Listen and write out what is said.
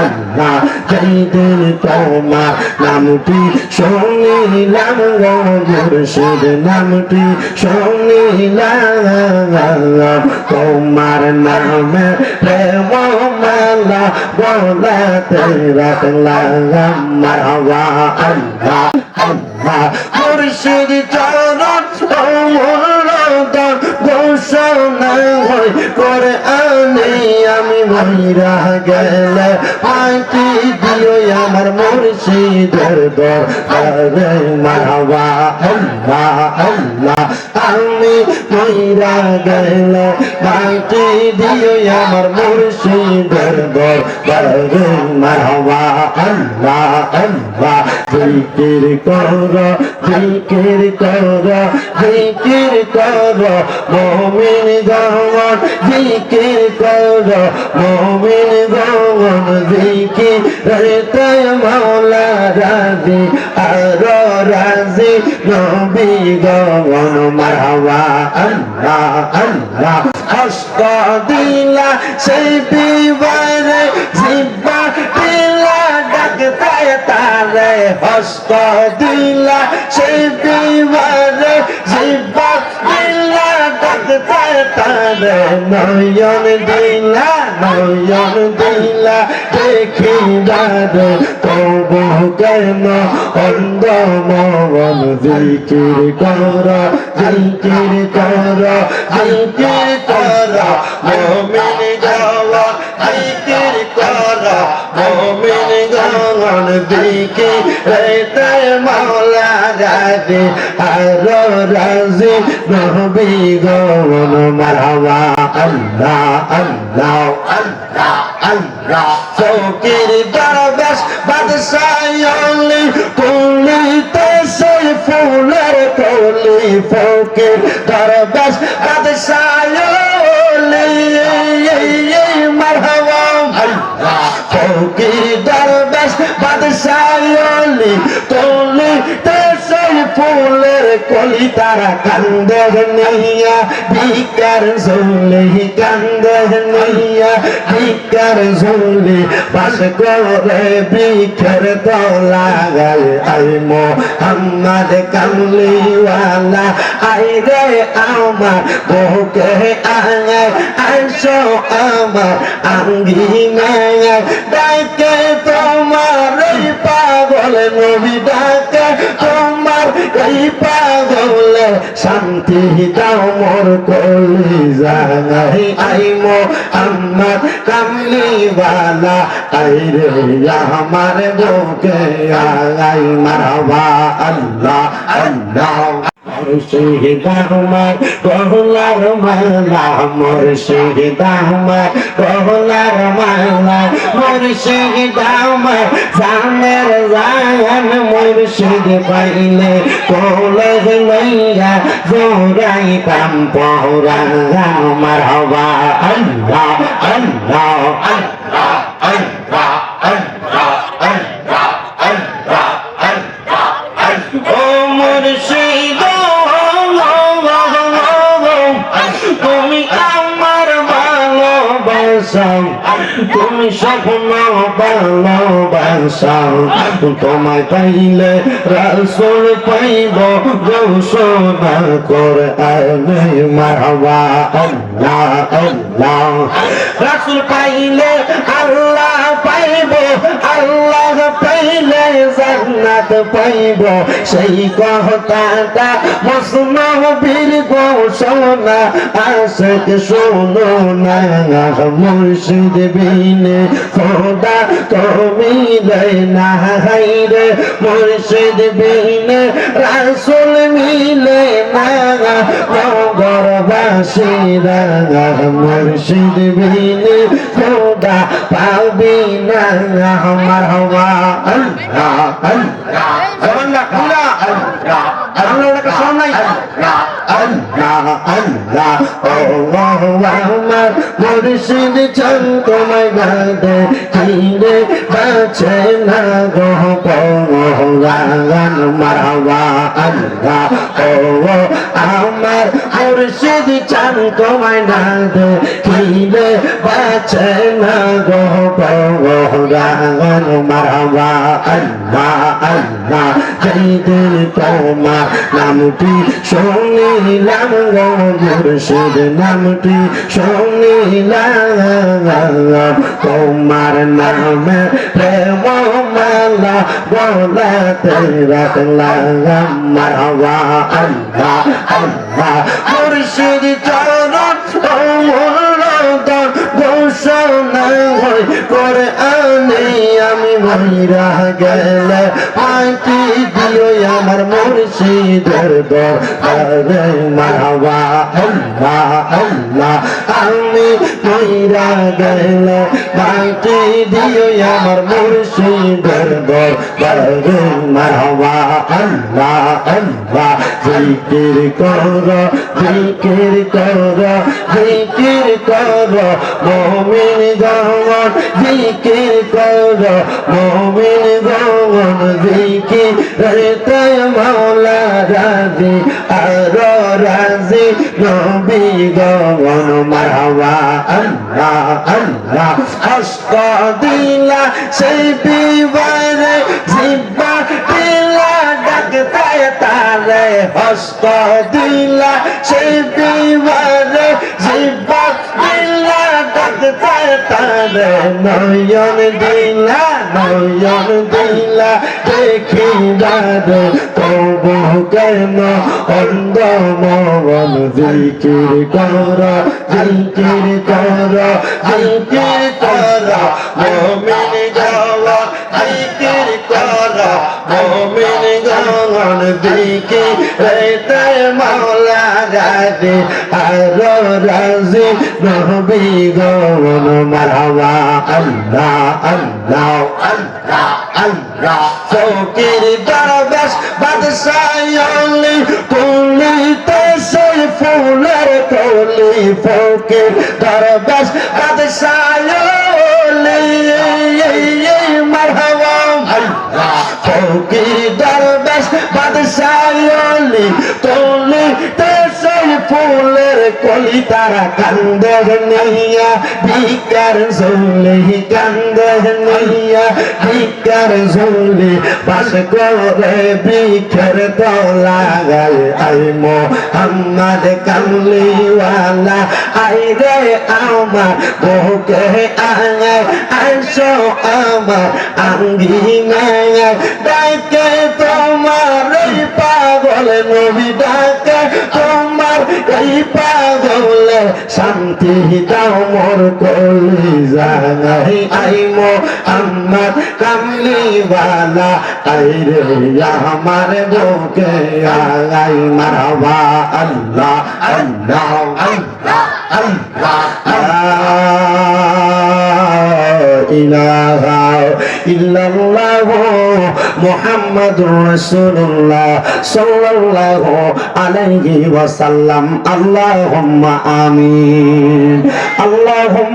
আল্লাহ যেদিন তোমার নামটি শুনিলাম গো মুর্শিদ নামটি শুনিলাম তোমার নামে প্রেম মালা গলাতে রাখলাম মারহাবা আল্লাহ আল্লাহ মুর্শিদ চরণ অমূল্যতম ঘোষণা হয় কোরআনে আমি মইরা গেলে মাটি দিও আমার মুর্শিদের দরবারে মারহাবা আল্লাহ আল্লাহ আমি মইরা গেলে মাটি দিও আমার মুর্শিদের দরবারে মারহাবা আল্লাহ আল্লাহ জিকির করো জিকির করো জিকির করো মুমিন গণ জিকির করো মুমিন গণ জিকির রে মাওলা রাজি আর রাজি নবী গণ মারহাবা আল্লাহ আল্লাহ হস্ত দিলা সেই বিবারে জিব্বা দিলা ডাকতে তারে হস্ত দিলা সেই বিবারে জিব্বা দিলা ডাকতে তারে নয়ন দিলা দেখি যারে তবু কেন অন্ধ মন জিকির কর জিকির কর জিকির কর মুমিন গাওয়া জিকির কর মুমিন গাওয়ান জিকির রে মাওলা রাজি আর রাজি নবী গণ মারহাবা আল্লাহ আল্লাহ আল্লাহ আল্লাহ ফকির দরবেশ বাদশাহলি তুলিতে সেই ফুলের কলি ফকির দরবেশ বাদশাহলি মারহাবা আল্লাহ ফকির দরবেশ বাদশাহলি তুলিতে সেই ফুলের কলি তারা কান্দে নিয়া ভিকার ঝুলি কান্দে নিয়া ভিকার ঝুলি পাশ করে ভিক্ষার তলা গায়ে আই মোহাম্মদ কামলিওয়ালা আই রে আমার বুকে আয় আইসো আমার আঙ্গিনায় ডাকে তোমার এই পাগল নবী ডাকে তোমার এই পাগল শান্তি দাও মোর কলিজায় আই মোহাম্মদ কামলিওয়ালা আই রে আমার বুকে আয় মারহাবা আল্লাহ আল্লাহ মুর্শিদ আমার গলার মালা মুর্শিদ আমার গলার মালা মুর্শিদ আমার জানের জান মুর্শিদ পাইলে কোলে লইয়া জোরাই কাম পহরা মারহাবা আল্লাহ আল্লাহ আল্লাহ আল্লাহ আল্লাহ আল্লাহ আল্লাহ আল্লাহ ও মুর্শিদ তুমি আমার ভালোবাসা তুমি স্বপ্ন ভালোবাসা তোমায় পাইলে রাসূল পাইব ঘোষণা করে আলে মারহাবা আল্লাহ আল্লাহ রাসূল পাইলে আল্লাহ পাইব আল্লাহ পাইলে জান্নাত পাইব সেই কথাটা মসনবীর ঘোষণা আশিক শোনো না মুর্শিদ বিনে খোদা তো মিলে না হায়রে মুর্শিদ বিনে রাসূল মিলে না নগরবাসীরা মুর্শিদ বিনে খোদা পাবি না মারহাবা আল্লাহ আল্লাহ আল্লাহ আল্লাহ আল্লাহ শোনাই আল্লাহ আল্লাহ আল্লাহ আল্লাহ আমার মুর্শিদ চান তোমায় গাদে চিনে বাঁচে না গো পরাগান মারহাবা আল্লাহ ও আমার মুর্শিদ চান তোমায় না দেখিলে বাঁচে না গো পরাণ মারহাবা আল্লাহ আল্লাহ যেদিন তোমার নামটি শুনিলাম গো মুর্শিদ নামটি শুনিলাম তোমার নামে প্রেম মালা বলাতে রাখলাম মারহাবা আল্লাহ আল্লাহ মুর্শিদ চরণ ঘোষণা হয় করে আনে আমি মহিরা গেলে মাটি দিও আমার মুর্শিদের দরবারে মারহাবা আল্লাহ আল্লাহ আমি মহিরা গেলে মাটি দিও আমার মুর্শিদের দরবারে মারহাবা আল্লাহ আল্লাহ জিকির করো জিকির করো জিকির করো মুমিন গণ জিকির করো মুমিন গণ জিকির রে মাওলা রাজি আর রাজি নবী গণ মারহাবা আল্লাহ আল্লাহ হস্ত দিলা সেই বিবারে জিব্বা দিলা ডাকতে তারে হস্ত দিলা সেই বিবারে জিব্বা দিলা ডাকতে তারে নয়ন দিলা দেখিবারে তবু কেন অন্ধ মন জিকির কর জিকির কর জিকির কর মুমিন যাওয়া জিকির কর মুমিন গণ জিকির রে মাওলা রাজি আর রাজি নবী গণ মারহাবা আল্লাহ আল্লাহ আল্লাহ আল্লাহ ফকির দরবেশ বাদশাহলি কুলিতে সেই ফুলের কলি ফকির দরবেশ বাদশাহলি মারহাবা আল্লাহ ফকির দরবেশ বাদশাহলি তুলিতে সেই ফুলের কলি তারা কান্দে নিয়া ভিকার ঝুলি কান্দে নিয়া ভিকার ঝুলি বাস করে ভিক্ষার দোলাগায় আই মোহাম্মদ কামলিওয়ালা আই রে আমার বুকে আয় আইসো আমার আঙ্গিনায় ডাকে তোমার এই পাগল নবী ডাকে তোমার এই পাগল শান্তি দাও মোর কলিজায় আই মোহাম্মদ কামলিওয়ালা আই রে আমার বুকে আয় মারহাবা আল্লাহ আল্লাহ আল্লাহ আল্লাহ ইলাহা ইল্লাল্লাহ মুহাম্মাদুর রাসূলুল্লাহ সাল্লাল্লাহু আলাইহি ওয়াসাল্লাম আল্লাহুম্মা আমিন আল্লাহুম্মা